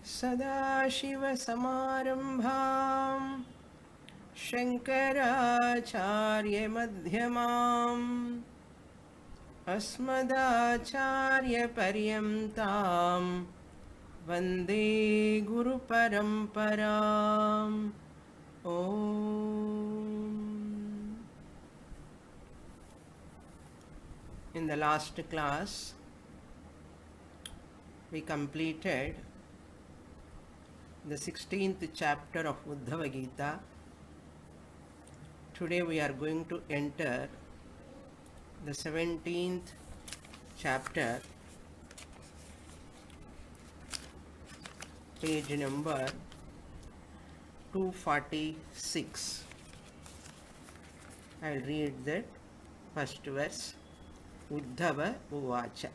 सदाशिवसमारम्भां शङ्कराचार्यमध्यमाम् अस्मदाचार्यपर्यन्तां वन्दे गुरुपरम्पराम् ॐ. In the last class, we completed the 16th chapter of Uddhava Gita. Today we are going to enter the 17th chapter, page number 246. I will read the first verse. Uddhava Uvacha.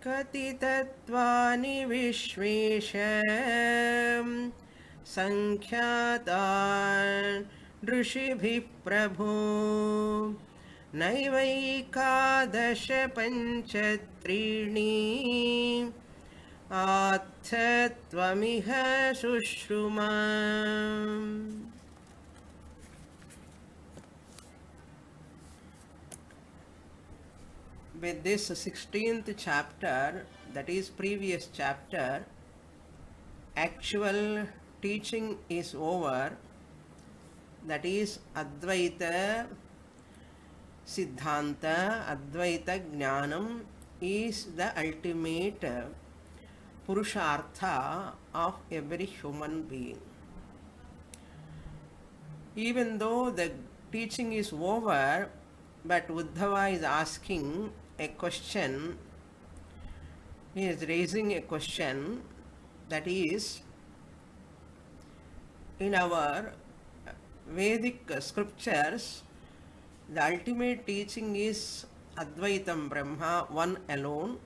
कथितत्वानि Vishwesh संख्यातान् ऋषिभिः प्रभो नैवैकादश पञ्चत्रीणि आत्थत्वमिह शुश्रुमा. With this 16th chapter, that is previous chapter, actual teaching is over. That is Advaita Siddhanta, Advaita Jnanam is the ultimate Purushartha of every human being. Even though the teaching is over, but Uddhava is asking a question, he is raising a question, that is, in our Vedic scriptures, the ultimate teaching is Advaitam Brahma, one alone.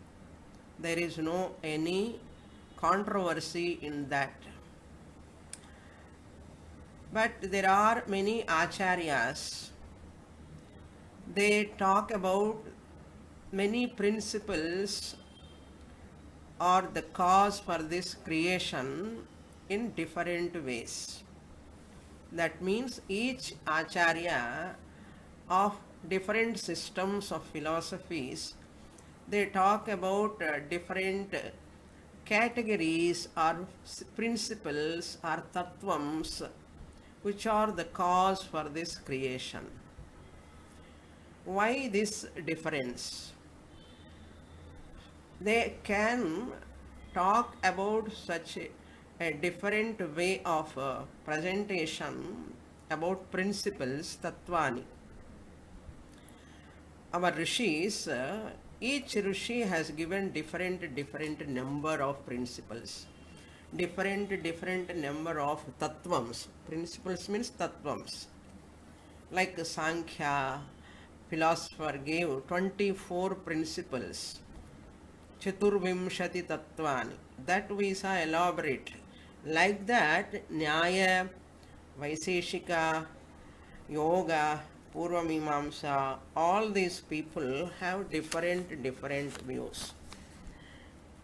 There is no any controversy in that. But there are many acharyas. They talk about many principles or the cause for this creation in different ways. That means each acharya of different systems of philosophies, they talk about different categories or principles or tattvams which are the cause for this creation. Why this difference? They can talk about such a different way of presentation about principles, tattvani. Our rishis, each rishi has given different number of principles, different number of tattvams. Principles means tattvams. Like Sankhya, philosopher gave 24 principles, Chaturvimshati Tattvani. That we saw elaborately. Like that, Nyaya, Vaiseshika, Yoga, Purvamimamsa, all these people have different views.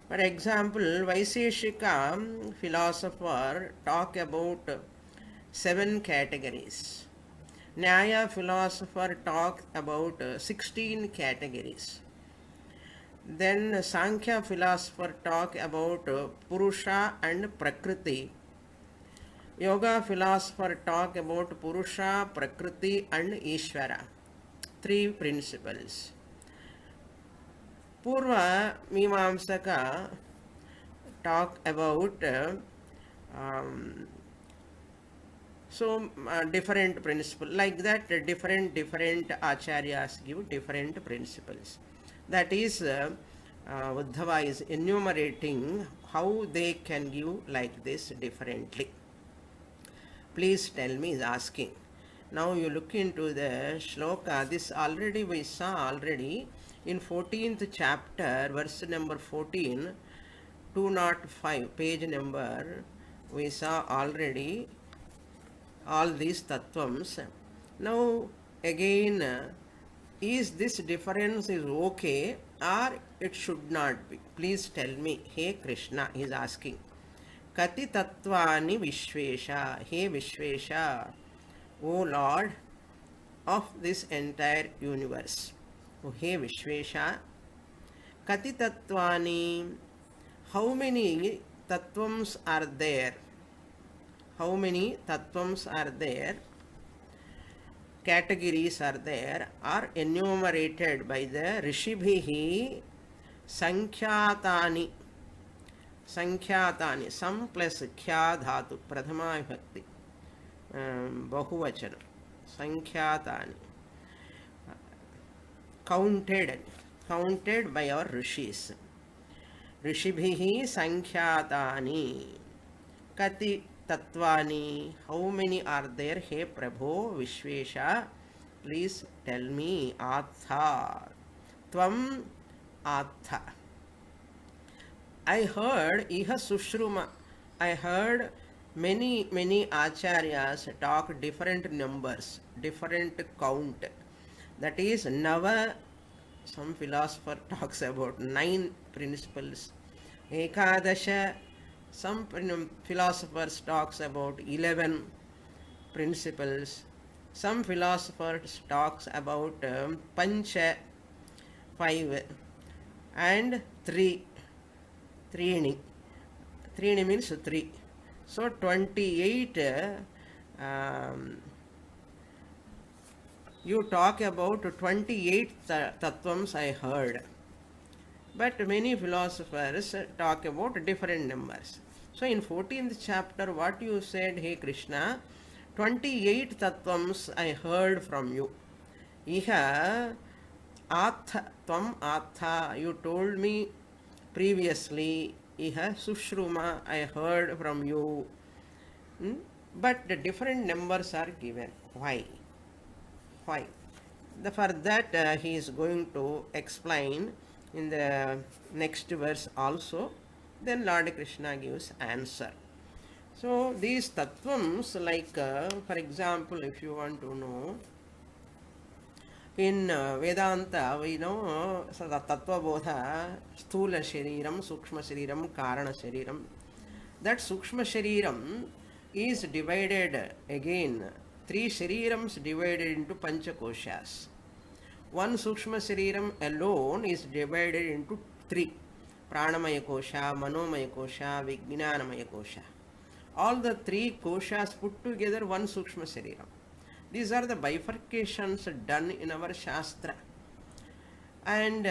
For example, Vaiseshika philosopher talk about 7 categories. Nyaya philosopher talk about 16 categories. Then Sankhya philosopher talk about Purusha and Prakriti. Yoga philosopher talk about Purusha, Prakriti and Ishvara. 3 principles. Purva Mimamsaka talk about different principles. Like that, different acharyas give different principles. That is, Uddhava is enumerating how they can give like this differently. Please tell me, is asking. Now you look into the shloka. This already we saw already in 14th chapter, verse number 14, 205, page number, we saw already all these tattvams. Now again, is this difference is okay or it should not be? Please tell me. Hey Krishna, he is asking. Kati tattvani Vishvesha, Hey Vishvesha, O Lord of this entire universe. Oh, Hey Vishvesha, Kati tattvani, how many tattvams are there? How many tattvams are there? Categories are there, are enumerated by the Rishibhihi Sankhyatani. Sankhyatani, some plus kya dhatu, Prathama Vibhakti, Bahuvachana. Sankhyatani. Counted by our rishis. Rishibhihi Sankhyatani. Kati tattvani, how many are there? He Prabho Vishvesha, please tell me. Atha, Tvam Atha. I heard Iha Sushruma. I heard many acharyas talk different numbers, different count. That is Nava. Some philosopher talks about 9 principles. Ekadasha. Some philosophers talks about 11 principles. Some philosophers talks about Pancha, 5, and 3. Trini means 3. So 28. You talk about 28 tattvams I heard. But many philosophers talk about different numbers. So in 14th chapter, what you said, hey Krishna, 28 tattvams I heard from you. Iha atha, tvam atha, you told me previously. Iha sushruma, I heard from you. But the different numbers are given. Why? For that he is going to explain in the next verse also. Then Lord Krishna gives answer. So these tattvams, like for example, if you want to know, in Vedanta we know Tattva Bodha, Sthula Shariram, Sukshma Shariram, Karana Shariram. That Sukshma Shariram is divided again, 3 Sharirams divided into Panchakoshas. One Sukshma Shariram alone is divided into 3. Pranamaya Kosha, Manomaya Kosha, Vijnanamaya Kosha. All the 3 koshas put together one Sukshma Shariram. These are the bifurcations done in our Shastra. And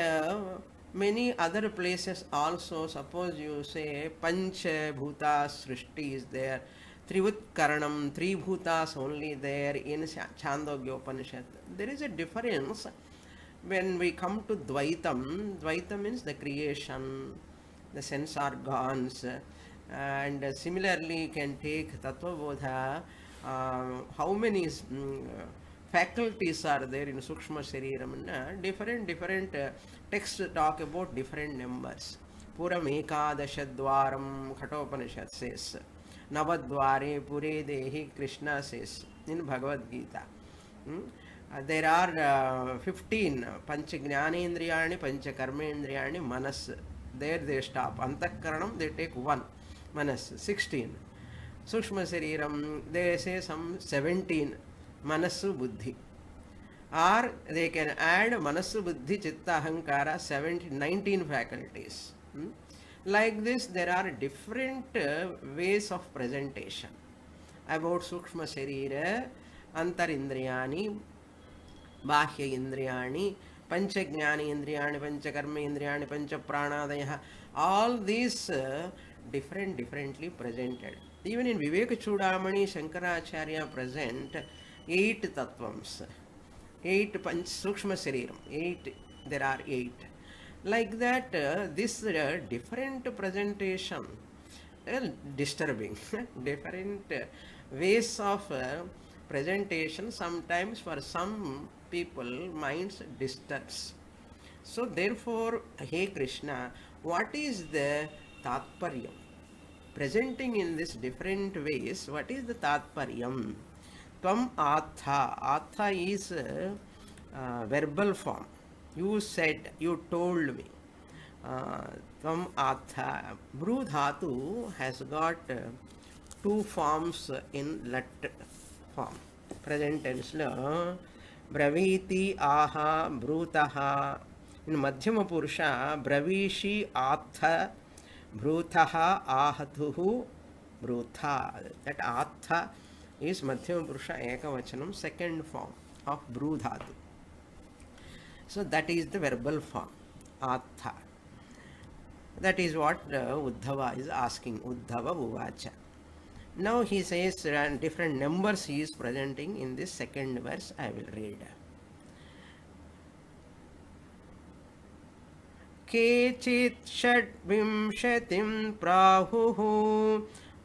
many other places also, suppose you say Pancha Bhuta Srishti is there, Trivut Karanam, 3 Bhutas only there in Chandogya Upanishad. There is a difference. When we come to Dvaitam means the creation, the sense organs, and similarly you can take Tattva Bodha, how many faculties are there in Sukshma Shariram. Different texts talk about different numbers. Puram Ekadasha Dwaram, Khathopanishad says. Navadware Pure Dehi, Krishna says in Bhagavad Gita. There are 15 Pancha Jnanendriyani, Pancha Karmendriyani, Manas. There they stop. Antakaranam they take 1. Manas 16. Sukshma Shariram they say some 17. Manasu Buddhi. Or they can add Manasu Buddhi Chitta Ahankara 19 faculties. Like this, there are different ways of presentation about Sukshma Sharira, Antarindriyani, Bahya Indriyani, Pancha Jnani Indriyani, Pancha Karma Indriyani, Pancha Pranadaya. All these differently presented. Even in Viveka Chudamani, Shankaracharya present 8 tattvams, 8 Sukshma Shariram, 8, there are 8. Like that, this different presentation, disturbing, different ways of presentation sometimes for some people minds disturbs. So therefore, hey Krishna, what is the Tatparyam? Presenting in this different ways, what is the Tatparyam? Tvam atha. Atha is verbal form. You said, you told me. Tvam atha. Bru dhatu has got two forms in lat form. Present tense lo braviti aha brutaha. In madhyama purusha bravishi atha brutaha ahatuhu brutha. That atha is madhyama purusha ekavachanam, second form of bru dhatu. So that is the verbal form, atha. That is what Uddhava is asking, Uddhava Uvacha. Now he says different numbers he is presenting in this second verse. I will read. Kechit षड्विंशतिं प्राहुः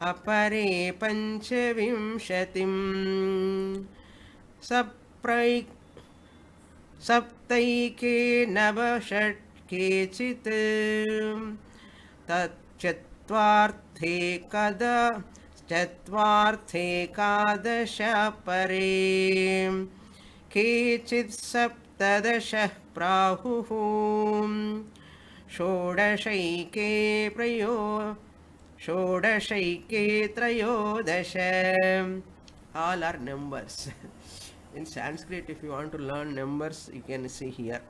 अपरे पञ्चविंशतिं सप्तैके नवषट् केचित् चत्वार्थेकादश परे केचित् सप्तदश प्राहुः षोडशैके त्रयोदश. All are numbers. In Sanskrit, if you want to learn numbers, you can see here.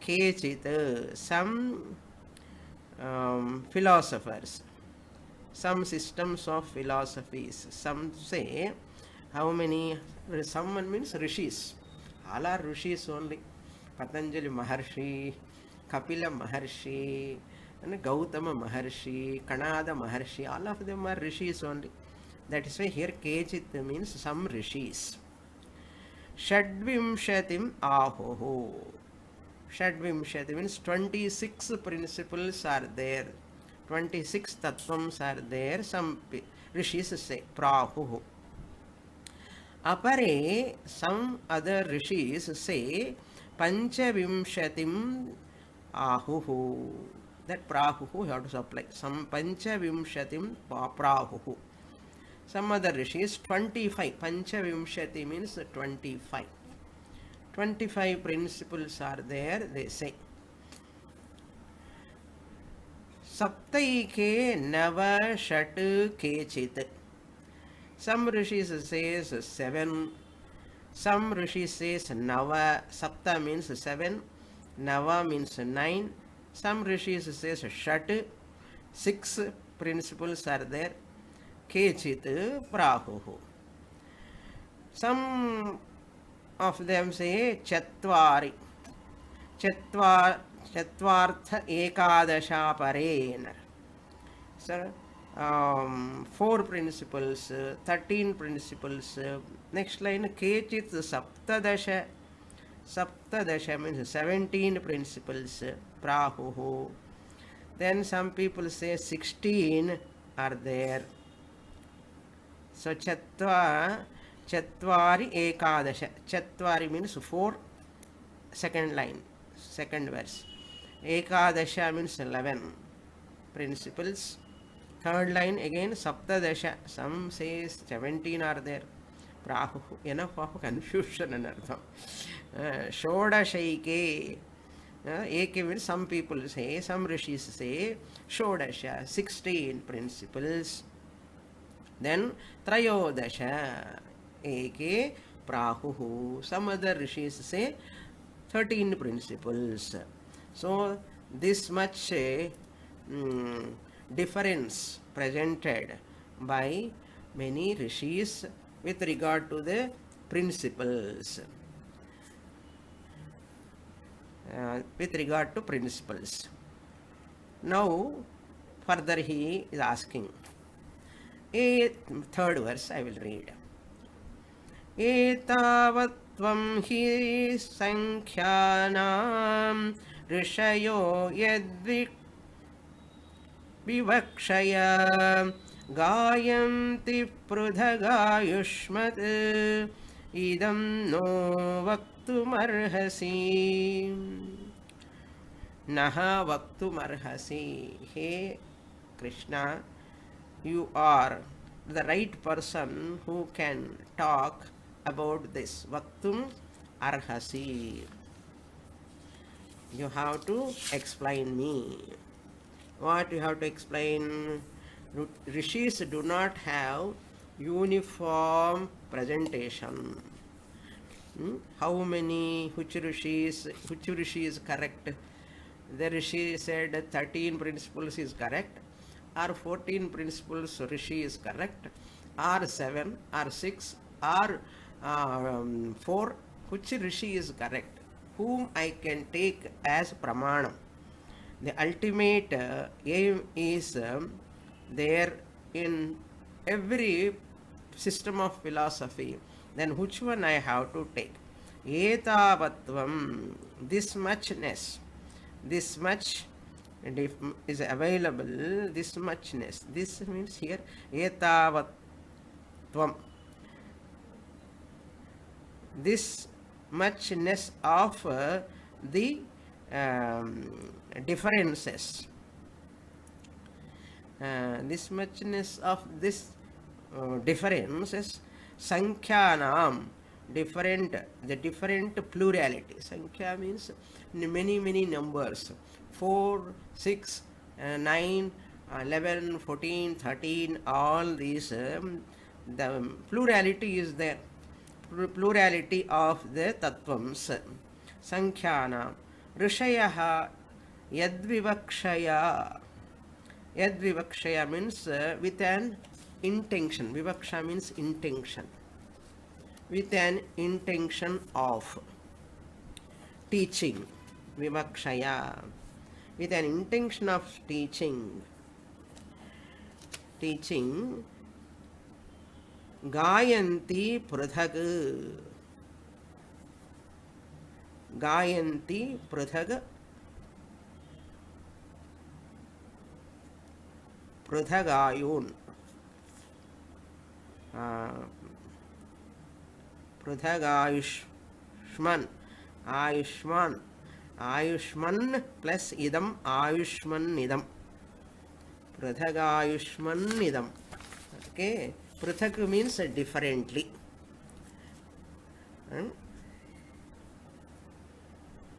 Kechit, some philosophers, some systems of philosophies. Some say, how many? Someone means rishis. All are rishis only. Patanjali Maharshi, Kapila Maharshi, and Gautama Maharshi, Kanada Maharshi, all of them are rishis only. That is why here Kechit means some rishis. Shadvimshatim ahoho. Shadvimshati means 26 principles are there. 26 tattvams are there. Some rishis say prahuhu. Apare, some other rishis say panchavimshatim ahuhu. That prahuhu you have to supply. Some panchavimshatim prahuhu. Some other rishis 25. Panchavimshati means 25. 25 principles are there, they say. Saptaike nava shat kechit. Some rishis says 7. Some rishis says nava. Sapta means 7. Nava means 9. Some rishis says shat. 6 principles are there. Kechit prahuhu. Some of them say chatvari. Chatvartha ekadasha parena. Sir, 4 principles, 13 principles. Next line, Kechit saptadasha. Saptadasha means 17 principles. Prahuhu. Then some people say 16 are there. So chatvari ekadasha. Chatvari means 4. Second line, second verse. Ekadasha means 11 principles. Third line again saptadasha. Some says 17 are there. Prahu. Enough of confusion and artham. Shodashaike. Eke means some people say, some rishis say Shodasha, 16 principles. Then Trayodasha, Eke Prahuhu. Some other rishis say 13 principles. So this much difference presented by many rishis with regard to the principles. With regard to principles. Now further he is asking. Third verse I will read. Etavatvam hi sankhyanam rishayo yadvivakshaya gayanti prudhagayushmat idam no vaktumarhasi. Naha vaktumarhasi. Hey Krishna, you are the right person who can talk about this. Vaktum arhasi. You have to explain me. What you have to explain? Rishis do not have uniform presentation. How many, which rishi is correct? The rishi said 13 principles is correct, or 14 principles rishi is correct, or 7, or 6, or 4, which rishi is correct? Whom I can take as pramanam? The ultimate aim is there in every system of philosophy. Then which one I have to take? Etavatvam, this muchness, this much is available, this muchness. This means here etavatvam. This muchness of the differences. This muchness of this differences, sankhyanam, different, the different plurality. Sankhya means many numbers. 4, 6, 9, 11, 14, 13, all these, the plurality is there. Plurality of the tattvams. Sankhyanam. Rishayaha yadvivakshaya. Yadvivakshaya means with an intention. Vivaksha means intention. With an intention of teaching. Vivakshaya. With an intention of teaching. Teaching. Gayanti pradhag. Gayanti pradhag. Pradhagayun. Pradhagayushman. Ayushman. Ayushman plus idam. Ayushman idam. Pradhagayushman idam. Okay. Prithak means differently.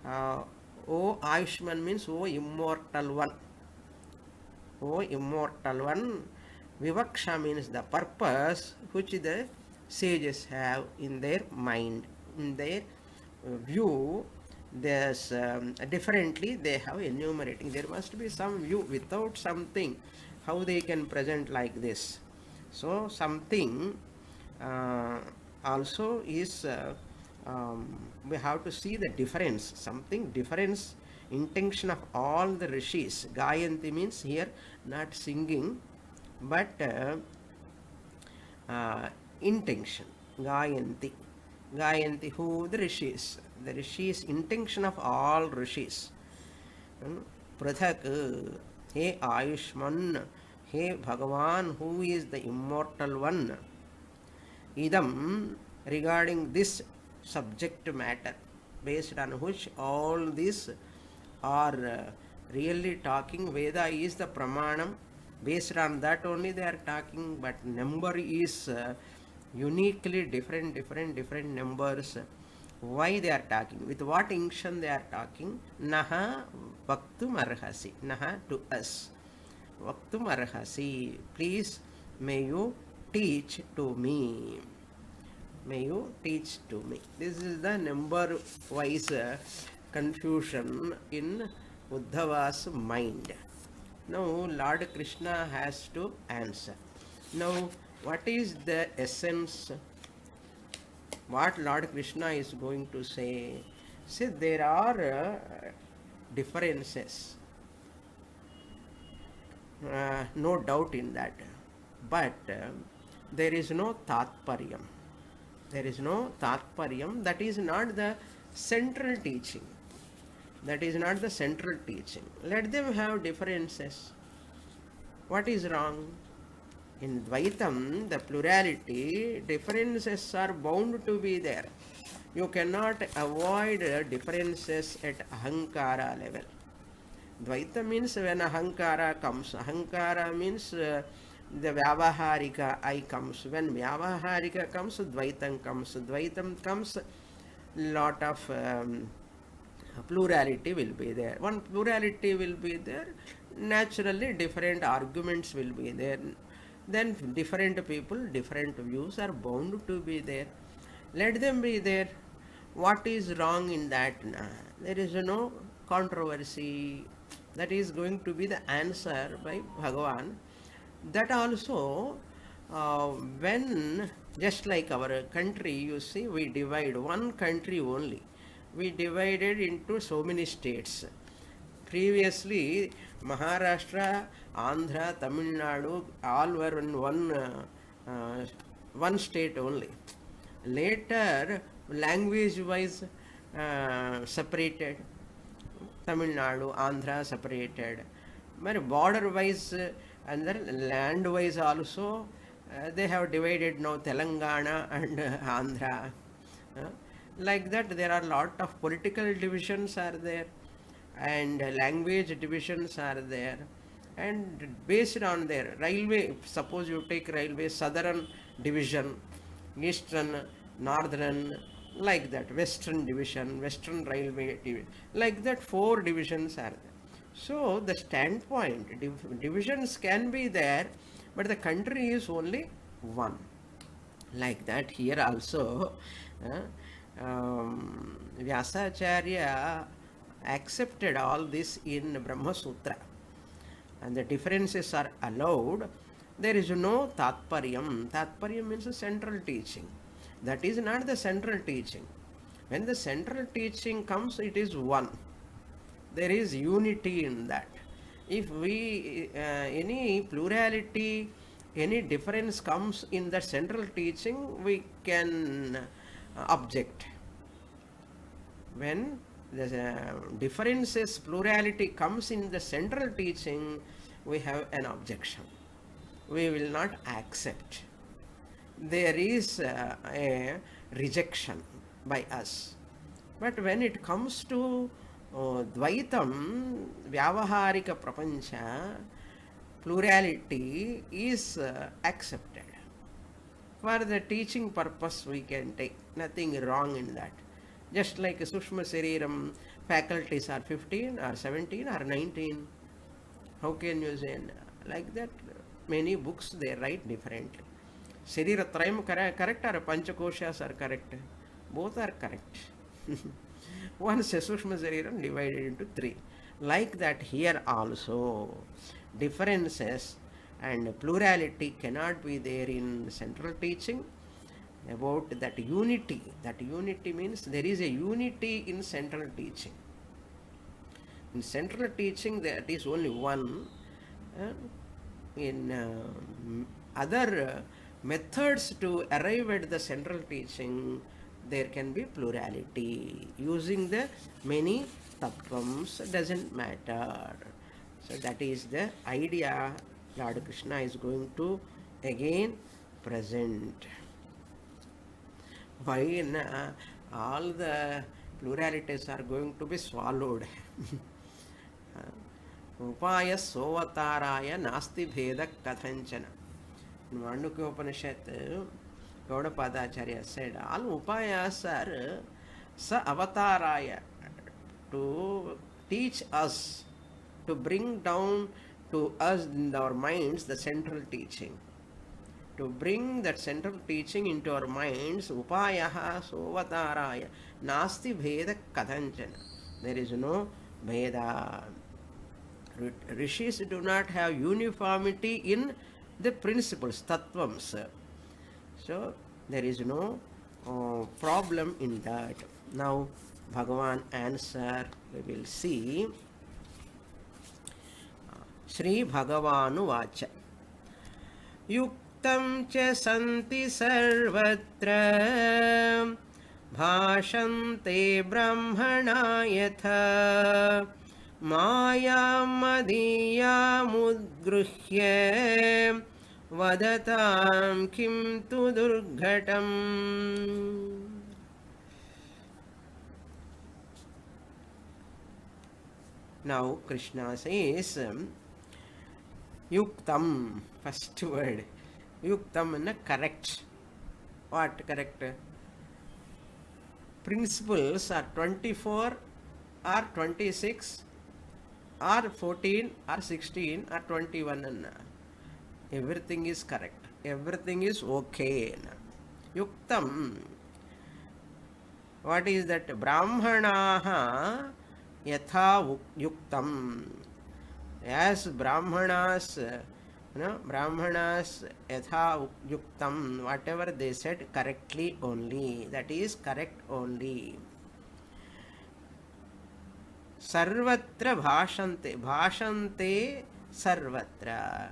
O Ayushman means O immortal one. O immortal one. Vivaksha means the purpose which the sages have in their mind, in their view. There's differently they have enumerating. There must be some view. Without something, how they can present like this? So something also is we have to see the difference. Something difference, intention of all the rishis. Gayanti means here not singing, but intention. Gayanti. Gayanti, who? The rishis. The rishis, intention of all rishis. Prathak, he Ayushman, he Bhagavan, who is the immortal one. Idam, regarding this subject matter, based on which all these are really talking. Veda is the pramanam. Based on that only they are talking, but number is uniquely different numbers. Why they are talking? With what intention they are talking? Naha vaktum arhasi. Naha, to us. Vaktum arhasi. Please, may you teach to me. May you teach to me. This is the number wise confusion in Uddhava's mind. Now Lord Krishna has to answer. Now what is the essence? What Lord Krishna is going to say? See, there are differences. No doubt in that. But there is no tatparyam. There is no tatparyam. That is not the central teaching. That is not the central teaching. Let them have differences. What is wrong? In Dvaitam, the plurality, differences are bound to be there. You cannot avoid differences at Ahankara level. Dvaita means when Ahankara comes. Ahankara means the Vyavaharika I comes. When Vyavaharika comes, Dvaitam comes. Dvaitam comes, lot of plurality will be there. One plurality will be there, naturally different arguments will be there. Then different people, different views are bound to be there. Let them be there. What is wrong in that? There is no controversy. That is going to be the answer by Bhagavan. That also, when just like our country, you see, we divide one country only. We divided into so many states. Previously, Maharashtra, Andhra, Tamil Nadu, all were in one state only. Later, language-wise separated. Tamil Nadu, Andhra separated. But border-wise and then land-wise also, they have divided now Telangana and Andhra. Like that, there are lot of political divisions are there, and language divisions are there, and based on their railway, suppose you take railway, southern division, eastern, northern, like that, western division, western railway division, like that, four divisions are there. So the standpoint, divisions can be there, but the country is only one. Like that, here also, Vyasacharya accepted all this in Brahma Sutra, and the differences are allowed. There is no Tatparyam. Tatparyam means a central teaching. That is not the central teaching. When the central teaching comes, it is one. There is unity in that. If we any plurality, any difference comes in the central teaching, we can object. When the differences, plurality comes in the central teaching, we have an objection. We will not accept. There is a rejection by us. But when it comes to Dvaitam, Vyavaharika Prapancha, plurality is accepted. For the teaching purpose we can take, nothing wrong in that. Just like Sushma Sariram, faculties are 15 or 17 or 19. How can you say? Like that, many books they write differently. Sarira Trayam correct or Panchakoshas are correct? Both are correct. One Sushma Sariram divided into three. Like that, here also, differences and plurality cannot be there in central teaching. About that unity. That unity means there is a unity in central teaching. In central teaching, that is only one. In other methods to arrive at the central teaching, there can be plurality. Using the many tattvams doesn't matter. So that is the idea Lord Krishna is going to again present. Why all the pluralities are going to be swallowed? Upaya sovataraya nasti bheda kathanchana. In Mandukya Upanishad, Gaudapadacharya said, all upayas are sa avataraya, to teach us, to bring down to us in our minds the central teaching. To bring that central teaching into our minds, upayaha sovataraya nasti bheda kathanchana. There is no bheda. Rishis do not have uniformity in the principles, tattvams. So there is no problem in that. Now Bhagavan answer, we will see. Shri Bhagavanu Vacha. Yuktam cha santi sarvatra bhashante brahmana yatha mayam madiyam udgruhya vadatam kim tu durghatam. Now Krishna says, Yuktam, first word. Yuktam in a correct. What correct? Principles are 24 or 26 or 14 or 16 or 21 anna. Everything is correct. Everything is okay. Yuktam. What is that? Brahmanaha yatha yuktam. As Brahmanas, Brahmanas yatha yuktam, whatever they said correctly only. That is correct only. Sarvatra bhashante. Bhashante sarvatra.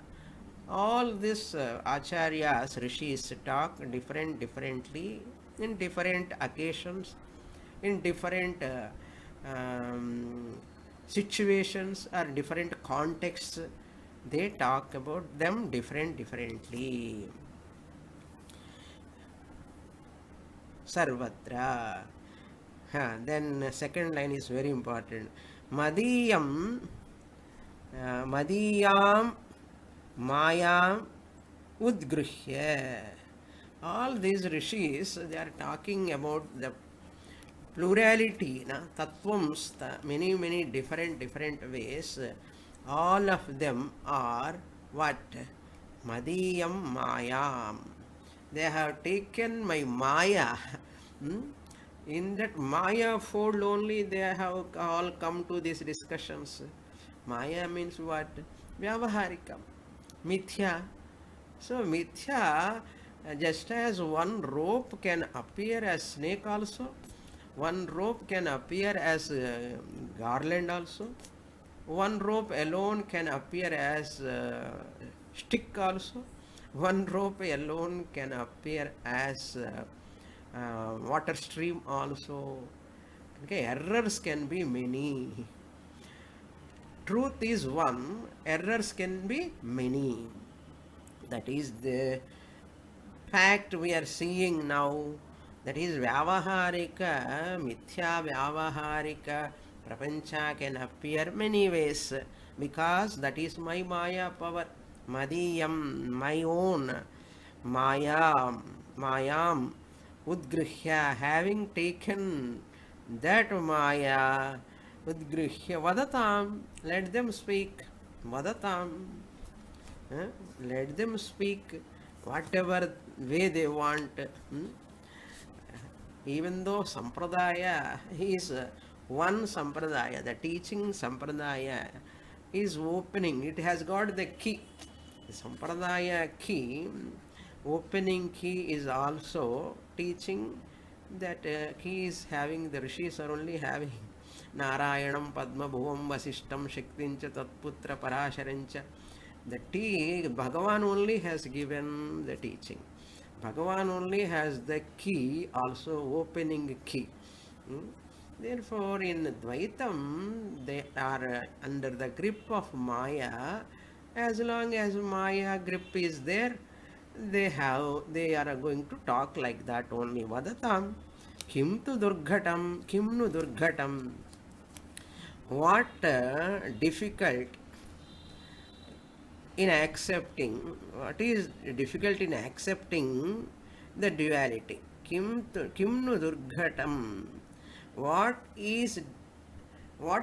All these acharyas, rishis talk differently in different occasions, in different situations or different contexts. They talk about them differently. Sarvatra. Then second line is very important. Madiyam, Madiyam, Mayam, Udgrihya. All these rishis, they are talking about the plurality, tattvams, many different ways. All of them are what? Madiyam Mayam. They have taken my Maya. In that Maya fold only they have all come to these discussions. Maya means what? Vyavaharikam. Mithya. So Mithya, just as one rope can appear as snake also, one rope can appear as garland also, one rope alone can appear as stick also, one rope alone can appear as water stream also. Okay, errors can be many. Truth is one, errors can be many. That is the fact we are seeing now. That is Vyavaharika, Mithya Vyavaharika Prapancha can appear many ways, because that is my Maya power. Madiyam, my own Mayam, Udgrihya, having taken that Maya, Udgrihya, Vadatam, let them speak. Vadatam, let them speak whatever way they want. Even though Sampradaya is one Sampradaya, the teaching Sampradaya is opening, it has got the key. The Sampradaya key, opening key is also teaching. That key is having, the rishis are only having Narayanam Padma Bhuvam Vasishtam Shaktincha Tatputra Parasharancha. The tea, Bhagavan only has given the teaching. Bhagavan only has the key, also opening key. Therefore, in Dvaitam, they are under the grip of Maya. As long as Maya grip is there, they are going to talk like that only. Vadatam, kim tu durghatam, kim nu durghatam. What difficult in accepting, what is difficult in accepting the duality? Kim nu durghatam. What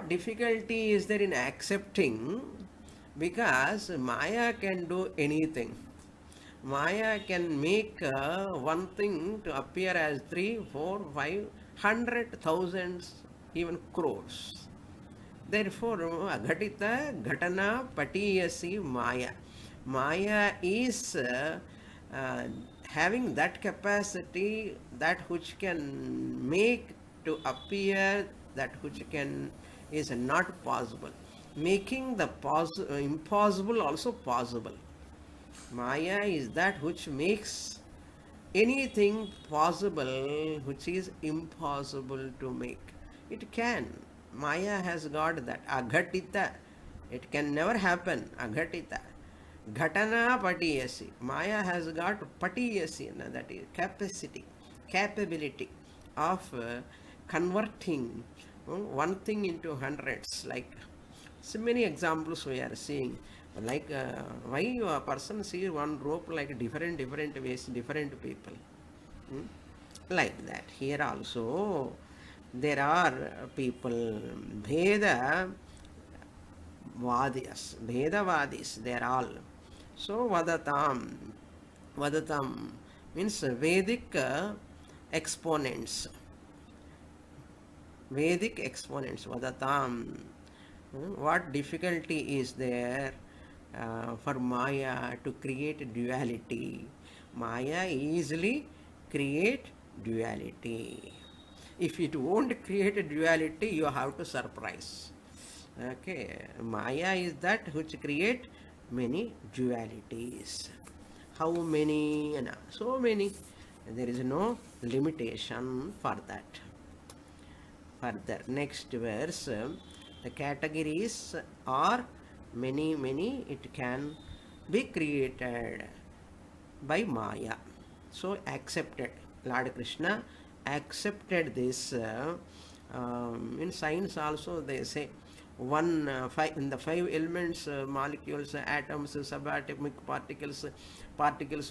difficulty is there in accepting? Because Maya can do anything. Maya can make one thing to appear as 3, 4, 5, 100, thousands, even crores. Therefore, Aghatita Ghatana Patiyasi Maya. Maya is having that capacity, that which can make to appear that which is not possible, making the impossible also possible. Maya is that which makes anything possible which is impossible to make. It can. Maya has got that. Aghatita. It can never happen. Aghatita. Ghatana patiyasi. Maya has got patiyasi. That is capacity, capability of converting one thing into hundreds. Like So many examples we are seeing. Like why a person sees one rope like different ways, different people. Hmm? Like that. Here also there are people, Bheda Vadis, Bhedavadis, they are all. So Vadatam means Vedic exponents. Vedic exponents, Vadatam. What difficulty is there for Maya to create duality? Maya easily create duality. If it won't create a duality, you have to surprise. Okay, Maya is that which create many dualities. How many? No, so many. There is no limitation for that. Further, next verse, the categories are many, it can be created by Maya. So accepted. Lord Krishna accepted this. In science also they say five in the five elements, molecules, atoms, subatomic particles.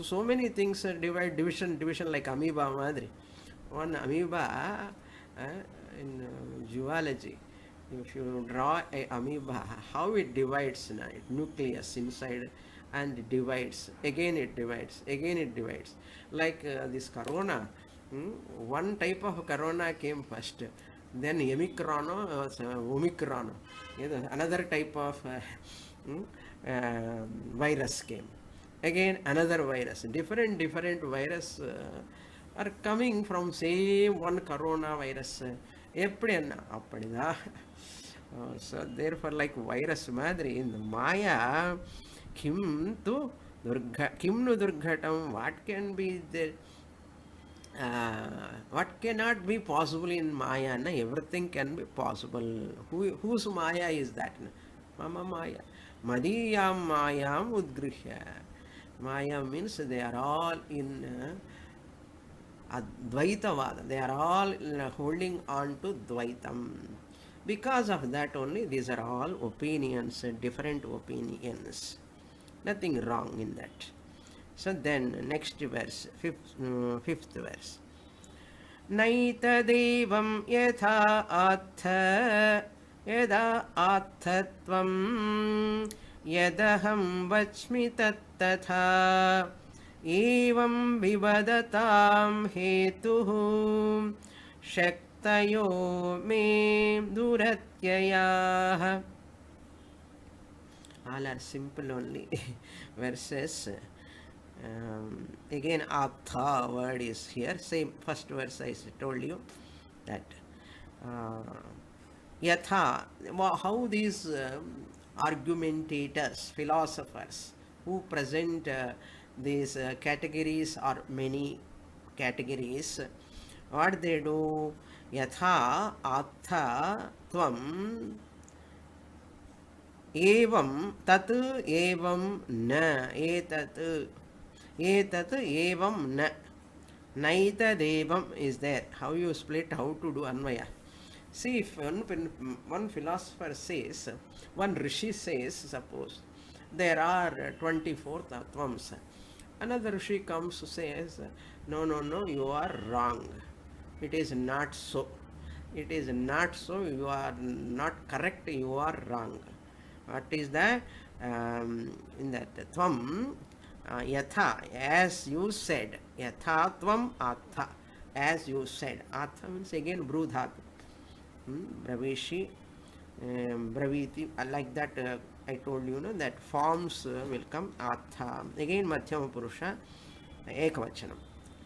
So many things division like amoeba madri. One amoeba in zoology. If you draw a amoeba, how it divides, nucleus inside and divides, again it divides, again it divides. Like this corona, one type of corona came first, then omicron, another type of virus came. Again another virus, different virus are coming from same one corona virus. எப்படி என்ன அப்படிதான். So therefore like virus மாதிரி இந்த மாயா kim tu kim nu durghatam, what can be there, what cannot be possible in Maya? Na? Everything can be possible. Whose Maya is that? Na? Mama Maya. Madiyam Mayam Udgrihya. Maya means they are all in Advaitavada. They are all holding on to Dvaitam. Because of that only, these are all opinions, different opinions. Nothing wrong in that. So then, next verse, fifth verse. Naitadevam yatha atha yada athatvam yadaham vachmi tattatha evam vivadatam hetuhu shaktayo me duratyayah. All are simple only verses. Again atha word is here, same first verse I told you that yatha, how these argumentators, philosophers who present these categories or many categories, what they do, yatha atha tvam evam tat evam na etat evam na naita devam is there. How you split, how to do anvaya? See, if one philosopher says, one rishi says, suppose there are 24 tattvams, another rishi comes says, no, you are wrong, it is not so, it is not so, you are not correct, you are wrong. What is that? In that tvam yatha, as you said, yatha tvam atha, as you said. Atha means again brudhatu, braveshi, braviti, like that. I told you, that forms will come. Atha again madhyama purusha ekavachanam,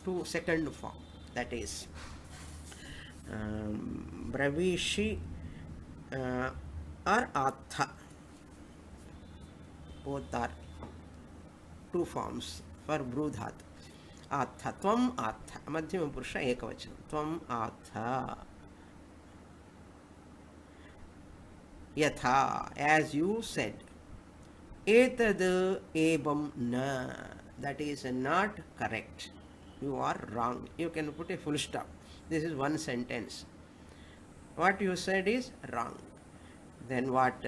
to second form, that is bravishi or atha, both are two forms for brudhatu. Atha tvam atha, madhyama purusha ekavachanam, tvam atha yatha, as you said. Etad evam na, that is not correct, you are wrong. You can put a full stop. This is one sentence. What you said is wrong. Then what?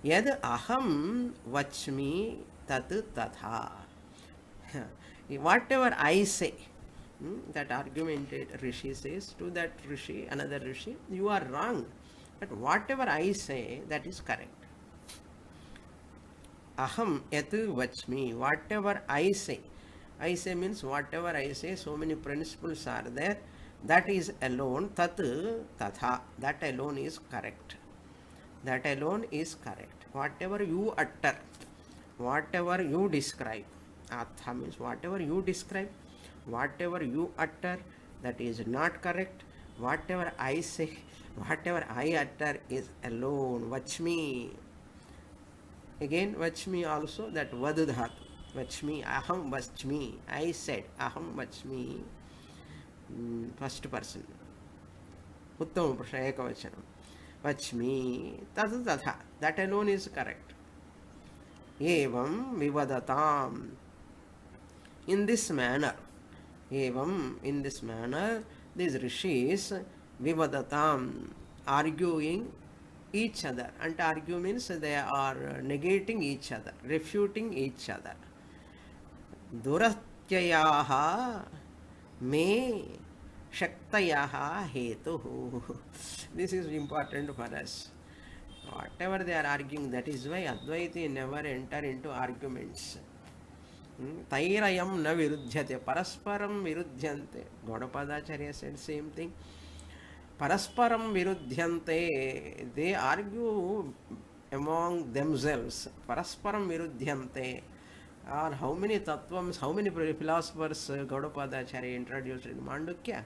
Yad aham vachmi tat tatha. Whatever I say, that argumented rishi says to that rishi, another rishi, you are wrong. But whatever I say, that is correct. Aham yat vachmi, whatever I say. I say means whatever I say, so many principles are there. That is alone, tat tatha, that alone is correct. That alone is correct. Whatever you utter, whatever you describe, atha means whatever you describe, whatever you utter, that is not correct. Whatever I say, whatever I utter is alone. Vachmi. Again, vachmi also, that vad dhatu. Vachmi, aham vachmi. I said, aham vachmi. First person. Uttama Purusha Ekavachanam. Vachmi tatu tatha. That alone is correct. Evam vivadatam. In this manner, evam, in this manner, these rishis vivadatam, arguing each other. And argue means they are negating each other, refuting each other. Duratyayaha me shaktayaha hetuhu. This is important for us. Whatever they are arguing, that is why Advaiti never enter into arguments. Tairayam na virudhyate, parasparam virudhyante. Gaudapadacharya said same thing. Parasparam virudhyante, they argue among themselves. Parasparam virudhyante. Or how many tattvams, how many philosophers Gaudapadacharya introduced in Mandukya?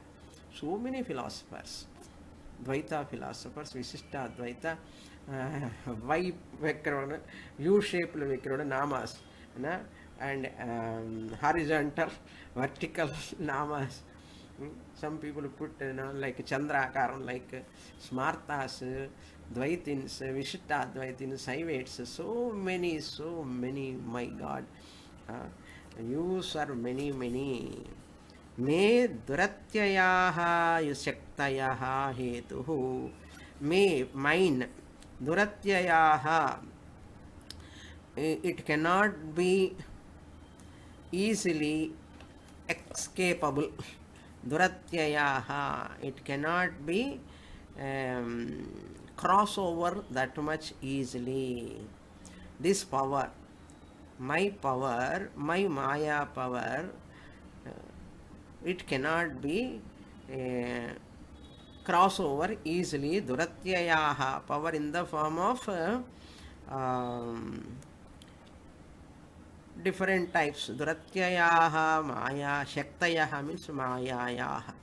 So many philosophers. Dvaita philosophers, Visishta Advaita, Y Vikrona, U-shaped Vikrona namas, and horizontal, vertical namas. Some people put like Chandra-karam, like Smartas, Dvaitins, Vishitta Dvaitins, Saivates, so many, my God. Use are many. Me duratyayaha yushaktayaha hetuhu. Me, mine, duratyayaha. It cannot be easily escapable. Duratyayaha, it cannot be crossover that much easily. This power, my Maya power, it cannot be crossover easily. Duratyayaha, power in the form of different types. Duratyayaha, Maya, Shaktayaha means Mayayaha.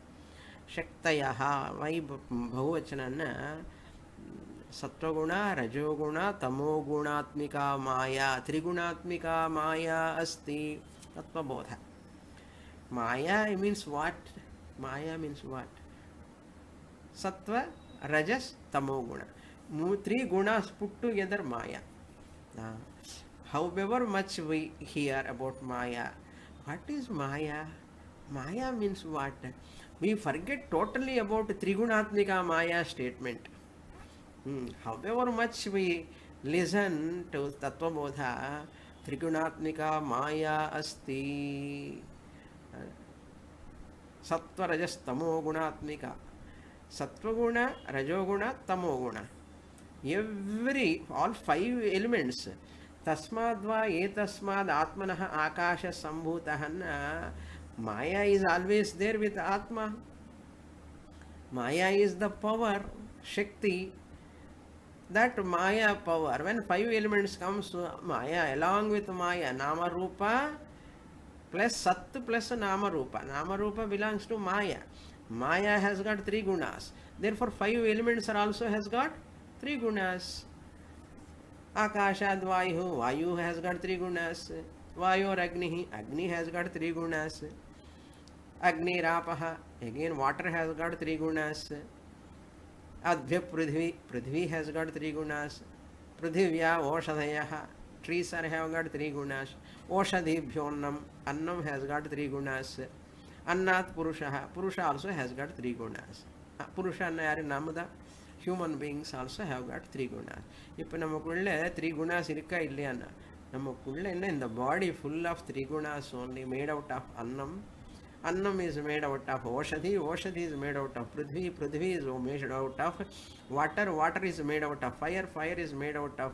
Shaktayaha, why Bhuvachanana? Satvaguna, Rajoguna, Tamogunatmika Maya, Trigunatmika Maya asti. Tattvabodha. Maya means what? Maya means what? Sattva, Rajas, Tamoguna. Three gunas put together Maya. However much we hear about Maya, what is Maya? Maya means what? We forget totally about Trigunatmika Maya statement. However much we listen to Tattvabodha, Trigunatmika Maya asti. Sattva Rajas Tamo Gunatmika. Sattvaguna, Rajoguna, Tamoguna. All five elements. Tasmadva etasmad atmanaha akasha sambhutahanna. Maya is always there with Atma. Maya is the power, Shakti. That Maya power, when five elements comes to Maya, along with Maya, Nama Rupa plus Sat plus Nama Rupa. Nama Rupa belongs to Maya. Maya has got three gunas. Therefore, five elements are also has got three gunas. Akashad Vayu, Vayu has got three gunas. Vayu Agni, Agni has got three gunas. Agni Rapaha, again water has got three gunas. Adbhya Prithvi, Prithvi has got three gunas. Prithivya Oshadhayaha, trees are have got three gunas. Oshadhibhyonnam, Annam has got three gunas. Annat Purusha, Purusha also has got three gunas. Purusha Nayari Namada, human beings also have got three gunas. இப்போ நமக்குள்ள three gunas இருக்கா இல்லையான்னா, நமக்குள்ள என்ன, இந்த body full of three gunas only, made out of annam. Annam is made out of Oshadhi, Oshadhi is made out of Prithvi, Prithvi is made out of water, water is made out of fire, fire is made out of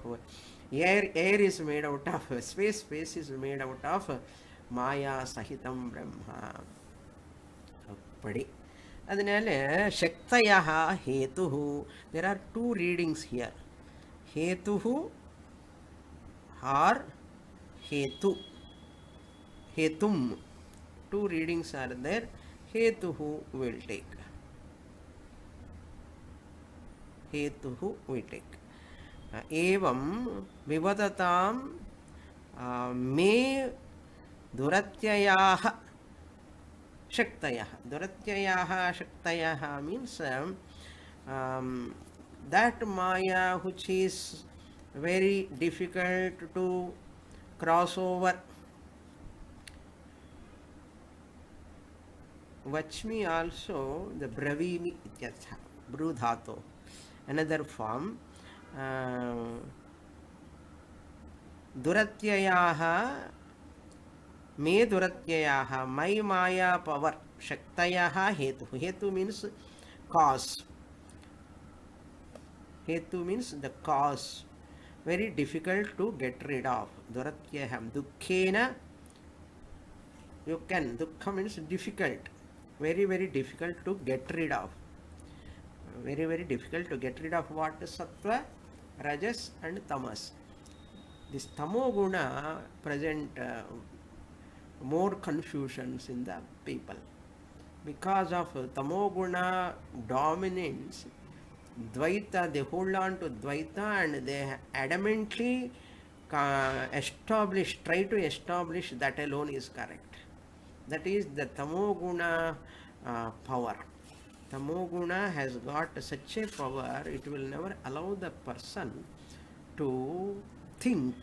air, air is made out of space, space is made out of Maya Sahitam Brahma. Appadi. அதனால சக்தயः हेतुः, there are two readings here, हेतुः or हेतु, हेतुम, two readings are there. Hetuhu will take, hetuhu will take. Evam vivadatam me duratyayah shaktayah. Duratyayah shaktayah means that Maya which is very difficult to cross over. Vachmi also, the bravimi ityartha, bru dhato, another form. Duratyayaha, me duratyayaha, my Maya power, shaktayaha hetu. Hetu means cause. Hetu means the cause, very difficult to get rid of. Duratyaham, dukkhena, you can, dukkha means difficult, very very difficult to get rid of, very very difficult to get rid of what? Sattva, rajas and tamas. This tamo guna present more confusions in the people. Because of tamo guna dominance, dvaita, they hold on to dvaita and they adamantly try to establish that alone is correct. That is the tamoguna power. Tamoguna has got such a power, it will never allow the person to think.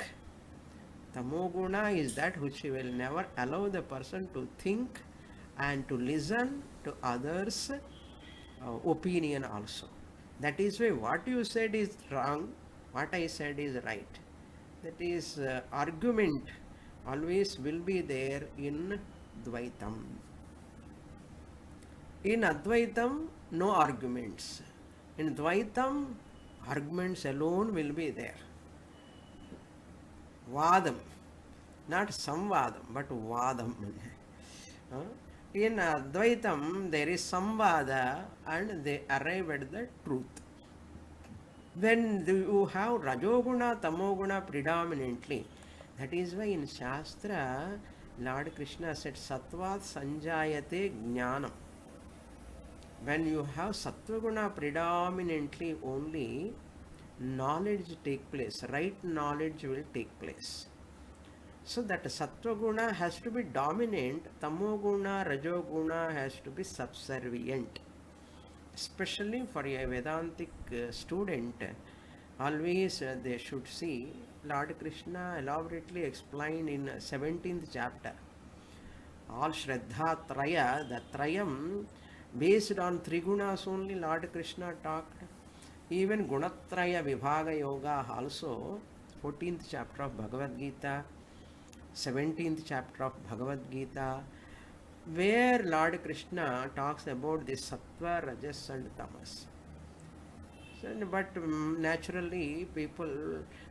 Tamoguna is that which will never allow the person to think and to listen to others' opinion also. That is why what you said is wrong, what I said is right. That is argument always will be there in Dvaitam. In Advaitam, no arguments. In Dvaitam, arguments alone will be there. Vadam, not samvadam, but vadam. In Advaitam, there is samvada and they arrive at the truth. When you have Rajoguna, Tamoguna predominantly, that is why in Shastra, Lord Krishna said, Sattvat Sanjayate Jnanam. When you have Sattvaguna predominantly only, knowledge take place, right knowledge will take place. So that Sattvaguna has to be dominant, Tamoguna, Rajoguna has to be subservient. Especially for a Vedantic student, always they should see Lord Krishna elaborately explained in 17th chapter. All Shraddha Traya, the Trayam, based on three gunas only Lord Krishna talked. Even Gunatraya Vibhaga Yoga also, 14th chapter of Bhagavad Gita, 17th chapter of Bhagavad Gita, where Lord Krishna talks about the Sattva, Rajas and Tamas. But naturally people,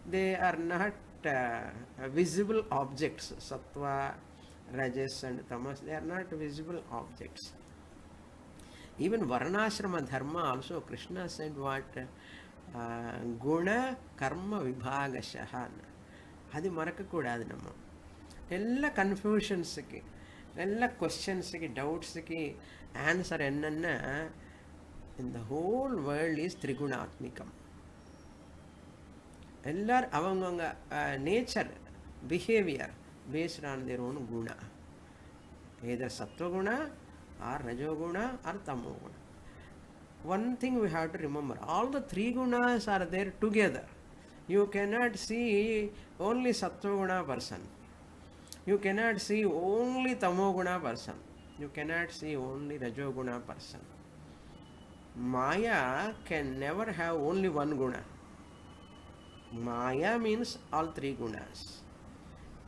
they are not visible objects. Sattva, Rajas and Tamas, they are not visible objects. Even Varnashrama Dharma also, Krishna said what? Guna Karma Vibhagashaha. Adi marakakudadu namma. Ella confusions ki, ella questions ki, doubts ki answer enna, in the whole world is Trigunatmikam. Ellar avanga nature, behavior based on their own guna, either Sattva guna or Rajoguna or Tamoguna. One thing we have to remember, all the three gunas are there together. You cannot see only Sattva-guna person. You cannot see only Tamoguna person. You cannot see only Rajoguna person. Maya can never have only one guna. Maya means all three gunas.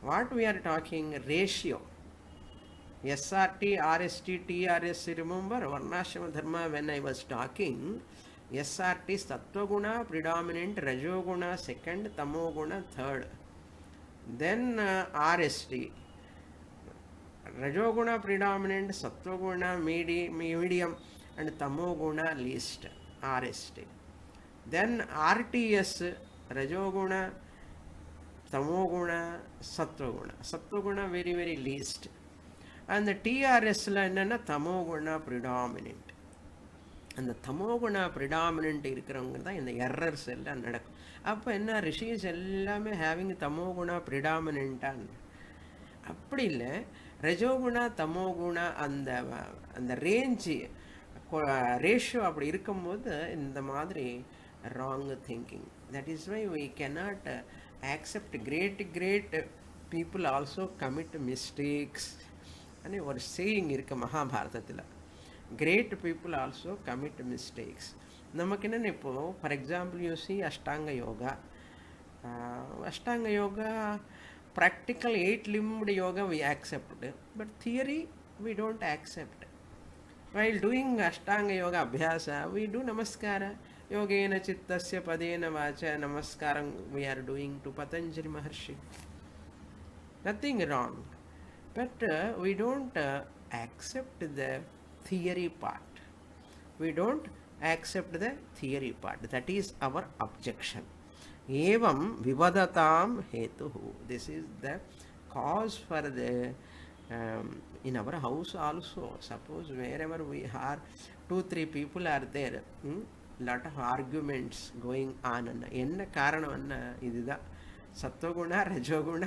What we are talking, ratio. SRT, RST, TRS, remember Varnashrama Dharma when I was talking, SRT Sattva Guna predominant, Rajo Guna second, Tamo Guna third. Then RST, Rajoguna predominant, Sattva-guna medium, and Tamo-guna least, RST. Then RTS, Rajoguna, Tamo-guna, Sattva-guna. Sattva-guna very, very least. And the TRS la Tamo-guna predominant. அந்த தமோகுணா predominant இருக்கிறவங்க தான் இந்த errors எல்லாம் நடக்கும். அப்போ என்ன, ரிஷிஸ் எல்லாமே having தமோகுணா ப்ரிடாமினண்ட்டான்னு அப்படி இல்லை. ரஜோகுணா தமோகுணா அந்த அந்த ரேஞ்சு ரேஷியோ அப்படி இருக்கும்போது இந்த மாதிரி wrong thinking. That is why we cannot accept great people also commit mistakes అని ஒரு சேயிங் இருக்குது மகாபாரதத்தில். Great people also commit mistakes. நமக்கு என்னென்ன இப்போது for example you see Ashtanga yoga. Ashtanga yoga practical 8-limbed yoga we accept, but theory we don't accept. While doing Ashtanga yoga abhyasa, we do namaskara. Yogena chittasya padena vacha namaskaram we are doing to Patanjali Maharshi. Nothing wrong. But we don't accept the theory part. We don't accept the theory part. That is our objection. Evam vivadatam hetuhu. This is the cause for the in our house also. Suppose wherever we are, 2-3 people are there, lot of arguments going on. என்ன காரணம் இதுதான், சத்வகுண ரஜோகுண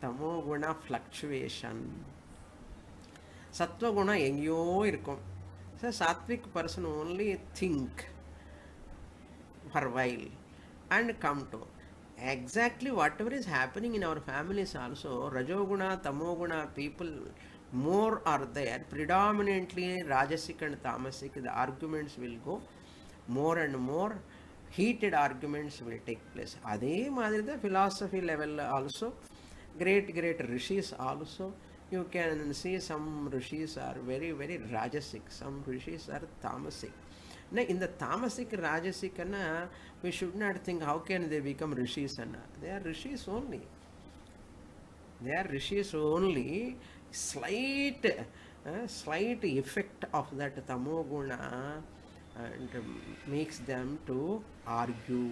தமோகுண fluctuation. சத்வகுணம் எங்கேயோ இருக்கும். So sattvic person only think for a while and come to exactly whatever is happening in our families also. Rajoguna, Tamoguna people more are there, predominantly Rajasic and Tamasic. The arguments will go more and more, heated arguments will take place. Adhe madri the philosophy level also, great rishis also. You can see some rishis are very Rajasic, some rishis are Tamasic. Now, in the Tamasic, Rajasic, we should not think how can they become rishis. They are rishis only. They are rishis only. Slight effect of that tamoguna and makes them to argue.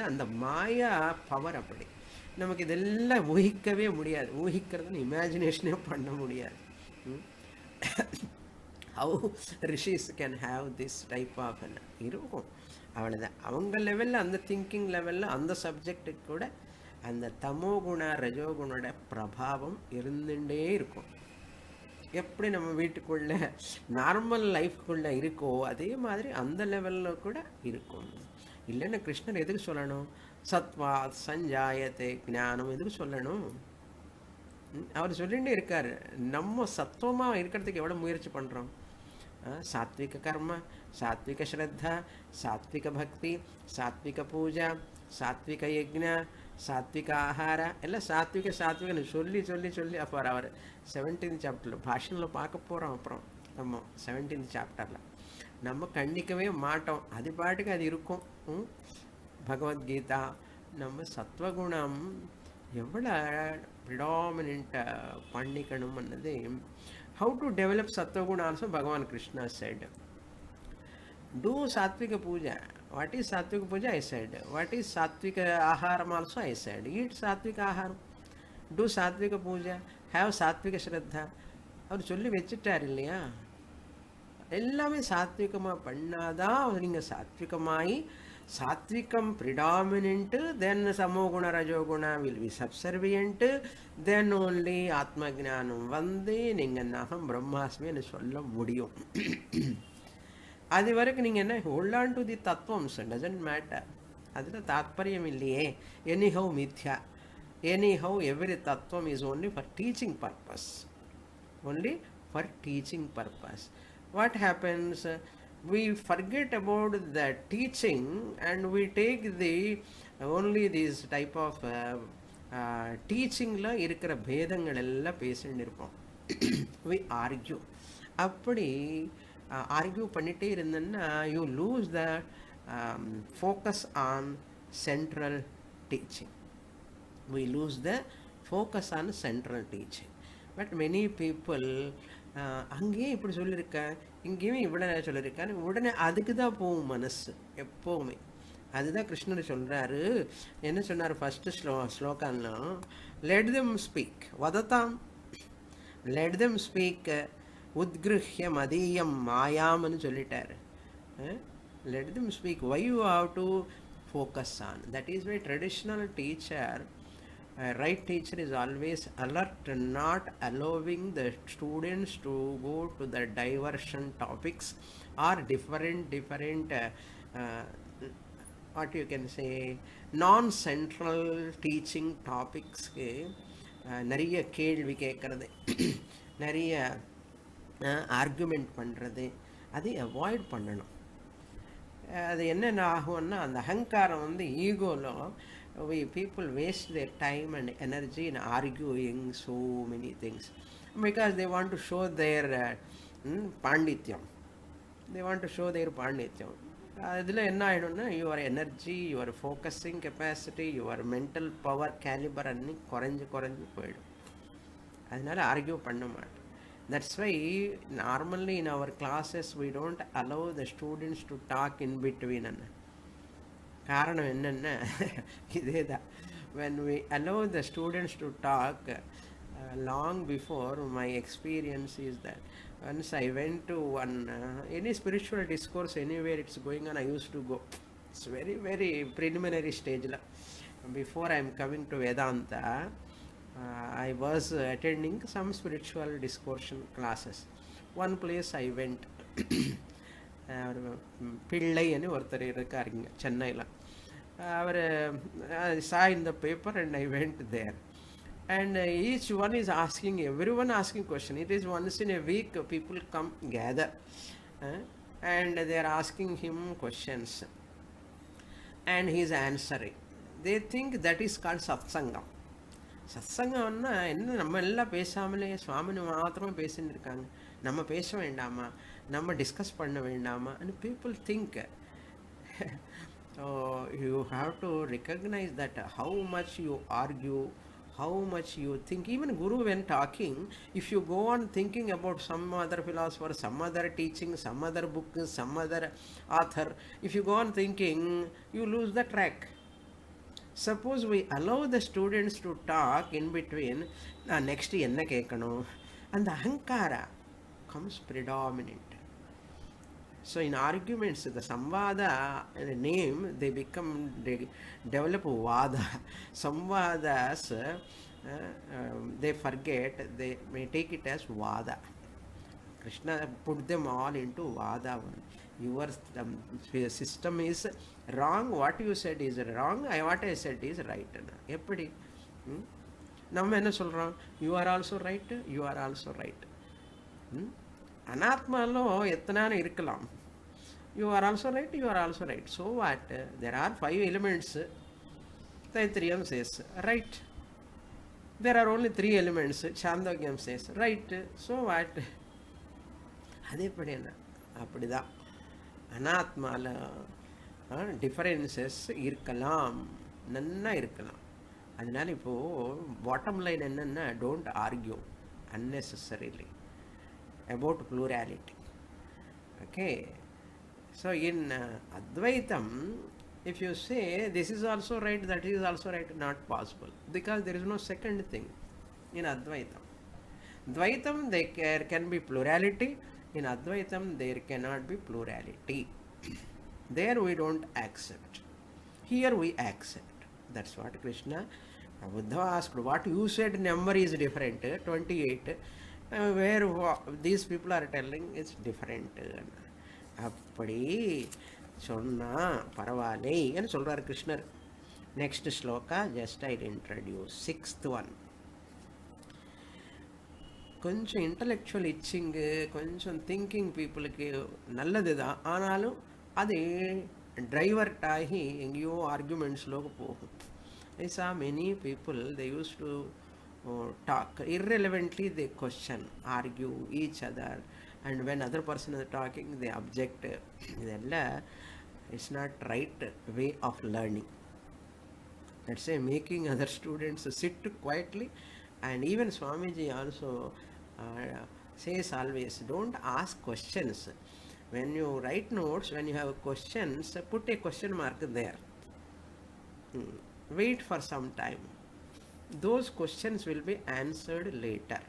அந்த மாயா power அப்படி நமக்கு இதெல்லாம் ஊகிக்கவே முடியாது. ஊகிக்கிறதுன்னு இமேஜினேஷனே பண்ண முடியாது. How rishis can have this type of இருக்கும். அவ்வளோதான். அவங்க லெவலில், அந்த திங்கிங் லெவலில், அந்த சப்ஜெக்டுக்கு கூட அந்த தமோகுண ரஜோகுணோட பிரபாவம் இருந்துகிட்டே இருக்கும். எப்படி நம்ம வீட்டுக்குள்ளே நார்மல் லைஃப்குள்ளே இருக்கோ அதே மாதிரி அந்த லெவலில் கூட இருக்கும். இல்லைன்னா கிருஷ்ணர் எதுக்கு சொல்லணும்? சத்வா சஞ்சாயத்தை ஞானம் எதுக்கு சொல்லணும்? அவர் சொல்லிகிட்டே இருக்கார். நம்ம சத்துவமாக இருக்கிறதுக்கு எவ்வளோ முயற்சி பண்ணுறோம்? சாத்விக கர்ம, சாத்விக ஸ்ரத்தா, சாத்விக பக்தி, சாத்விக பூஜா, சாத்விக யஜ்ஞ, சாத்விக ஆஹார எல்லாம் சாத்விகன்னு சொல்லி அப்புறம் அவர் 17th சாப்டரில் பாஷனில் பார்க்க போகிறோம். அப்புறம் நம்ம 17th சாப்டரில் நம்ம கண்டிக்கவே மாட்டோம். அது பாட்டுக்கு அது இருக்கும். பகவத்கீதா நம்ம சத்வகுணம் எவ்வளோ ப்ரிடாமினண்ட்டாக பண்ணிக்கணும்னது. How to develop Sattva-guna also Bhagavan Krishna said. Do Sattvika Puja. What is Sattvika Puja? I said. What is Sattvika Aharam also? I said. Eat Sattvika Aharam. Do Sattvika Puja. Have Sattvika Shraddha. அவர் சொல்லி வச்சுட்டார் இல்லையா? எல்லாமே சாத்விகமாக பண்ணாதான் நீங்கள் சாத்விகமாகி, சாத்விகம் predominant, then samoguna rajoguna will be subservient, then only ஆத்மஜானம் வந்து நீங்கள் நகம் பிரம்மாஸ்மின்னு சொல்ல முடியும். அது வரைக்கும் நீங்கள் என்ன ஹோல்ட் ஆன் டு தி தத்துவம்ஸ், டசன்ட் மேட்டர். அதில் தாத்பரியம் இல்லையே. எனிஹவ் மித்யா, எனிஹவ் எவ்ரி தத்துவம் is only for teaching purpose. Only for teaching purpose. What happens? we forget about the teaching and we take the only these type of டீச்சிங்கில் இருக்கிற பேதங்கள் எல்லாம் பேசிட்டு இருப்போம். we argue. அப்படி ஆர்கியூ பண்ணிகிட்டே இருந்தேன்னா you lose the focus on central teaching. we lose the focus on central teaching. But many people அங்கேயும் இப்படி சொல்லியிருக்கேன், இங்கேயும் இவ்வளோ சொல்லியிருக்கேன், உடனே அதுக்கு தான் போகும் மனசு எப்போவுமே. அதுதான் கிருஷ்ணர் சொல்கிறாரு. என்ன சொன்னார் ஃபஸ்ட்டு ஸ்லோகான்னா, லெட் தெம் ஸ்பீக் வதத்தாம், லெட் தெம் ஸ்பீக் உத்கிருஹ்ய மதீயம் மாயாம்னு சொல்லிட்டாரு. Let them speak, why you have to focus on. That is why traditional teacher, right teacher is always alert, not allowing the students to go to the diversion topics or different what you can say non-central teaching topics. நிறைய கேள்வி கேட்கறது, நிறைய argument பண்ணுறது, அதை avoid பண்ணணும். அது என்னென்ன ஆகும்னா அந்த அகங்காரம் வந்து ஈகோவில் people waste their time and energy in arguing so many things because they want to show their பாண்டித்யம். they want to show their பாண்டித்யம். அதில் என்ன ஆகிடும்னா your energy, your focusing capacity, your mental power calibre அன்னி குறைஞ்சி போயிடும். அதனால் argue பண்ண மாட்டேன். That's why normally in our classes we don't allow the students to talk in between. காரணம் என்னென்னா இதே தான். when we allow the students to talk, long before, my experience is that once I went to one any spiritual discourse anywhere it's going on, I used to go. It's very preliminary stage la. Before I am coming to Vedanta, I was attending some spiritual discourse classes. One place I went, Pillai anu orthar irukkaringa Chennai. I saw in the paper and I went there. And each one is asking, everyone asking question. It is once in a week people come gather and they are asking him questions and he is answering. They think that is called satsangam. சத்சங்கம்னா என்ன, நம்ம எல்லாம் பேசாமலே சுவாமினி மாத்திரமே பேசின்னு இருக்காங்க, நம்ம பேச வேண்டாமா, நம்ம டிஸ்கஸ் பண்ண வேண்டாமா and people think. So you have to recognize that how much you argue, how much you think. Even Guru when talking, if you go on thinking about some other philosopher, some other teaching, some other book, some other author, if you go on thinking, you lose the track. Suppose we allow the students to talk in between, next enna kekano, and the ahankara comes predominant. So in arguments, the samvada name, they develop vada. Samvadas, they forget, they may take it as vada. Krishna put them all into vada. Your system is wrong, what you said is wrong, what I said is right. எப்படி நம்ம என்ன சொல்கிறோம், you are also right, you are also right. அனாத்மாலோ எத்தனான இருக்கலாம், you are also right, you are also right. So what, there are 5 elements. Taitriyam says right, there are only 3 elements. Chandogam says right. So what, அதேபடி என்ன அப்படிதான் அனாத்மால differences இருக்கலாம், நன்னா இருக்கலாம். அதனால இப்போது bottom line என்னென்னா, don't argue unnecessarily about plurality. Okay, so in Advaitam, if you say this is also right, that is also right, not possible, because there is no second thing in Advaitam. Dvaitam, there can be plurality. In Advaitam, there cannot be plurality. There we don't accept. Here we accept. That's what Krishna, Uddhava asked, what you said number is different, 28, where these people are telling it's different. அப்படி சொன்னா பரவாயில்லைன்னு சொல்கிறார் கிருஷ்ணர். Next shloka, just I introduce 6th one. கொஞ்சம் intellectual itching, கொஞ்சம் thinking பீப்புளுக்கு நல்லது தான். ஆனாலும் அது டைவர்ட் ஆகி எங்கேயோ ஆர்குமெண்ட்ஸ்லோக போகும். ஐ சா many people they use to talk irrelevantly, they question, argue each other, and when other person is talking they object. Idella it's not right way of learning. Let's say making other students sit quietly. And even Swamiji also says always, don't ask questions. When you write notes, when you have questions, put a question mark there. Wait for some time. Those questions will be answered later.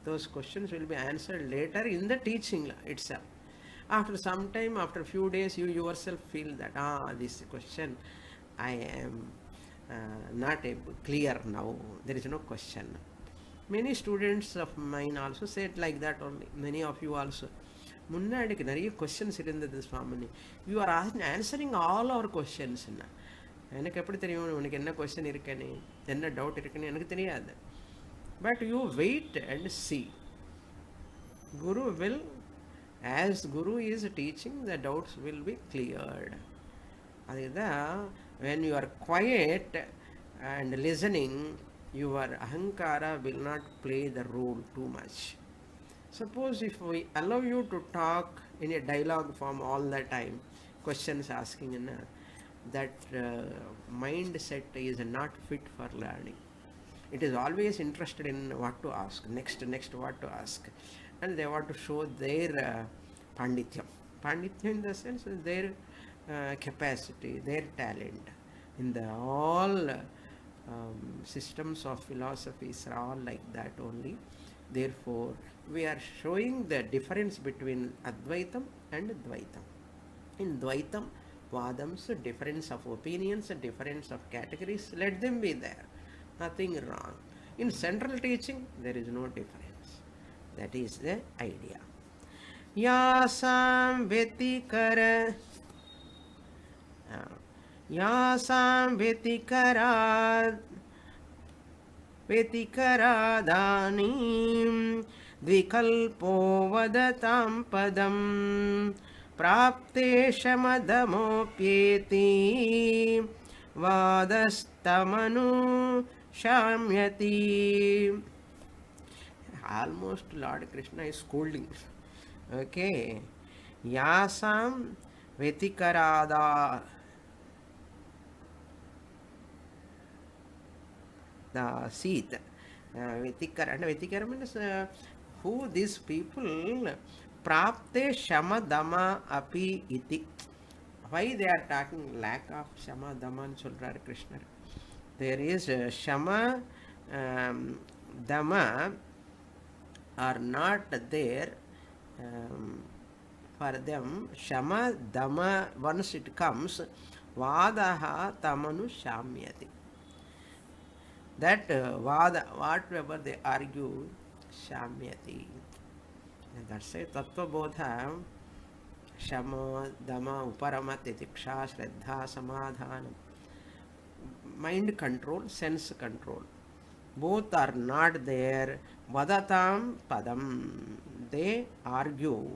Those questions will be answered later in the teaching itself. After some time, after few days, you yourself feel that this question I am not clear now. There is no question. Many students of mine also said like that only. Many of you also. முன்னாடிக்கு நிறைய questions இருந்தது சுவாமினி. You are answering all our questions. எனக்கு எப்படி தெரியும் உனக்கு என்ன question இருக்குன்னு, என்ன டவுட் இருக்குன்னு எனக்கு தெரியாது. But you wait and see. Guru will, as guru is teaching, the doubts will be cleared. அதுதான் when you are quiet and listening, your ahankara will not play the role too much. Suppose if we allow you to talk in a dialogue form all the time, questions asking, that mindset is not fit for learning. It is always interested in what to ask, next what to ask, and they want to show their pandityam in the sense their capacity, their talent. In the all systems of philosophies are all like that only. Therefore we are showing the difference between Advaitam and Dvaitam. In Dvaitam, Vadams, difference of opinions, difference of categories, let them be there. Nothing wrong. In central teaching, there is no difference. That is the idea. Yasam vetikara vetikaraadanim dvikalpo vadatam padam prapte shamadamopyeti vadastamanu shamyati. Almost Lord Krishna is scolding. Okay. Yasam vetikarada, the seat. Vetikara means who these people prapte shamadama api iti. Why they are talking lack of shama dama nu solrar Krishna. There is shama dama are not there for them. Shama dama, once it comes, vadaha tamanu shamyati. That vada, whatever they argue, shamyati. That's it. Tattva bodha, shama dama uparamat tiksha shraddha samadhanam. Mind control, sense control, both are not there. Vadatam padam, they argue.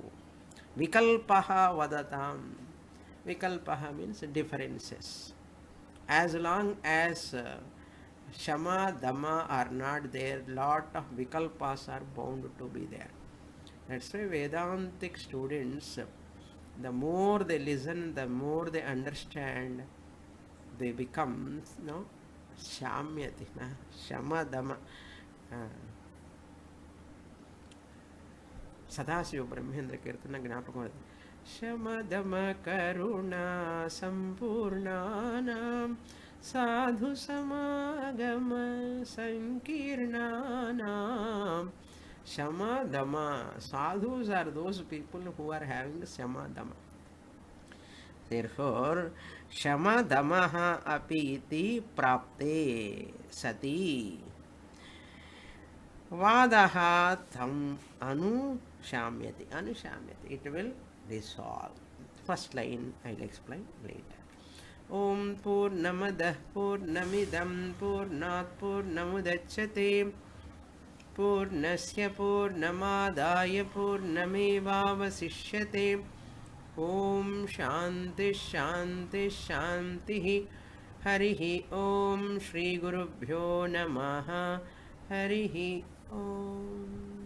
Vikalpaha vadatam. Vikalpaha means differences. As long as shama dama are not there, lot of vikalpas are bound to be there. That's why Vedantic students, the more they listen, the more they understand, they become shamyati, shama dama. Sadasiva Brahmendra Kirtana ಜ್ಞಾಪಕ. ಶಮದಮ ಕರುಣಾ ಸಂಪೂರ್ಣಾನಾಂ ಸಾಧು ಸಮಾಗಮ ಸಂಕೀರ್ಣಾನಾಂ. Shamadama, sadhus are those people who are having shamadama. Therefore, shamadamaha api iti prapte sati vadaha tam anushamyati. Anushamyati, it will dissolve. First line I will explain later. Om Purnamadah Purnamidam Purnat Purnamudachyate पूर्णस्य पूर्णमादाय पूर्णमेवावशिष्यते। ॐ शान्ति शान्ति शान्तिः। हरिः ॐ श्रीगुरुभ्यो नमः। हरिः ॐ।